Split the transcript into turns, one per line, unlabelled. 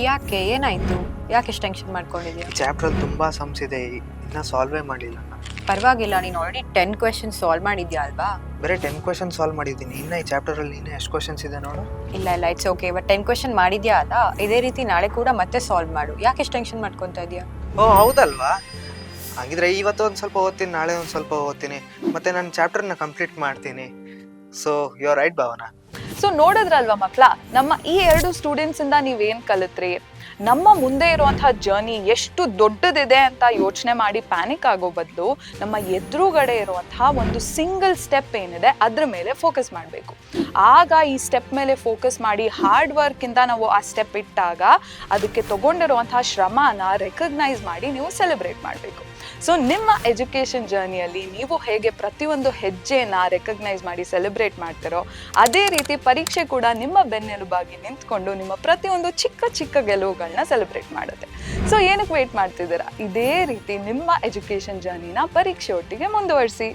ಯಾಕೆ ಏನಾಯ್ತು? ಯಾಕೆ ಇಷ್ಟು ಟೆನ್ಷನ್ ಮಾಡ್ಕೊಂಡಿದ್ಯಾ?
ಈ ಚಾಪ್ಟರ್ ತುಂಬಾ ಸಮ್ಸ್ ಇದೆ, ಇನ್ನ ಸಾಲ್ವೇ ಮಾಡಿಲ್ಲ ನಾನು.
ಪರವಾಗಿಲ್ಲ, ನೀನು ಆಲ್ರೆಡಿ 10 ಕ್ವೆಶನ್ ಸಾಲ್ವ್ ಮಾಡಿದ್ಯಾ ಅಲ್ವಾ?
ಬರೀ 10 ಕ್ವೆಶನ್ ಸಾಲ್ವ್ ಮಾಡಿದ್ದೀನಿ, ಇನ್ನ ಈ ಚಾಪ್ಟರ್ ಅಲ್ಲಿ ಇನ್ನ ಎಷ್ಟು ಕ್ವೆಶನ್ಸ್ ಇದೆ ನೋಡು.
ಇಲ್ಲ ಇಟ್ಸ್ ಓಕೆ. ಬಟ್ 10 ಕ್ವೆಶನ್ ಮಾಡಿದ್ಯಾ ಅಲ್ಲ, ಇದೇ ರೀತಿ ನಾಳೆ ಕೂಡ ಮತ್ತೆ ಸಾಲ್ವ್ ಮಾಡು. ಯಾಕೆ ಇಷ್ಟು ಟೆನ್ಷನ್ ಮಾಡ್ಕೊತಾ ಇದೀಯಾ?
ಓ ಹೌದಲ್ವಾ, ಹಾಗಿದ್ರೆ ಇವತ್ತು ಒಂದು ಸ್ವಲ್ಪ ಓದ್ತೀನಿ, ನಾಳೆ ಒಂದು ಸ್ವಲ್ಪ ಓದ್ತೀನಿ, ಮತ್ತೆ ನಾನು ಚಾಪ್ಟರ್ನ ಕಂಪ್ಲೀಟ್ ಮಾಡ್ತೀನಿ. So you are right Bhavana.
So ನೋಡಿದ್ರಲ್ವಾ ಮಕ್ಳ, ನಮ್ಮ ಈ 2 ಸ್ಟೂಡೆಂಟ್ಸ್ ಇಂದ ನೀವೇನ್ ಕಲಿತ್ರಿ? ನಮ್ಮ ಮುಂದೆ ಇರುವಂತಹ ಜರ್ನಿ ಎಷ್ಟು ದೊಡ್ಡದಿದೆ ಅಂತ ಯೋಚನೆ ಮಾಡಿ ಪ್ಯಾನಿಕ್ ಆಗೋ ಬದಲು ನಮ್ಮ ಎದುರುಗಡೆ ಇರುವಂತಹ ಒಂದು ಸಿಂಗಲ್ ಸ್ಟೆಪ್ ಏನಿದೆ ಅದ್ರ ಮೇಲೆ ಫೋಕಸ್ ಮಾಡಬೇಕು. ಆಗ ಈ ಸ್ಟೆಪ್ ಮೇಲೆ ಫೋಕಸ್ ಮಾಡಿ ಹಾರ್ಡ್ ವರ್ಕ್ ಇಂದ ನಾವು ಆ ಸ್ಟೆಪ್ ಇಟ್ಟಾಗ ಅದಕ್ಕೆ ತಗೊಂಡಿರುವಂತಹ ಶ್ರಮನ ರೆಕಗ್ನೈಸ್ ಮಾಡಿ ನೀವು ಸೆಲೆಬ್ರೇಟ್ ಮಾಡಬೇಕು. ಸೊ ನಿಮ್ಮ ಎಜುಕೇಷನ್ ಜರ್ನಿಯಲ್ಲಿ ನೀವು ಹೇಗೆ ಪ್ರತಿಯೊಂದು ಹೆಜ್ಜೆನ ರೆಕಗ್ನೈಸ್ ಮಾಡಿ ಸೆಲೆಬ್ರೇಟ್ ಮಾಡ್ತಿರೋ, ಅದೇ ರೀತಿ ಪರೀಕ್ಷೆ ಕೂಡ ನಿಮ್ಮ ಬೆನ್ನೆಲುಬಾಗಿ ನಿಂತ್ಕೊಂಡು ನಿಮ್ಮ ಪ್ರತಿಯೊಂದು ಚಿಕ್ಕ ಚಿಕ್ಕ ಗೆಲುವುಗಳನ್ನ ಸೆಲೆಬ್ರೇಟ್ ಮಾಡುತ್ತೆ. ಸೊ ಏನಕ್ಕೆ ವೇಟ್ ಮಾಡ್ತಿದ್ದೀರಾ? ಇದೇ ರೀತಿ ನಿಮ್ಮ ಎಜುಕೇಷನ್ ಜರ್ನಿನ ಪರೀಕ್ಷೆ ಒಟ್ಟಿಗೆ ಮುಂದುವರಿಸಿ.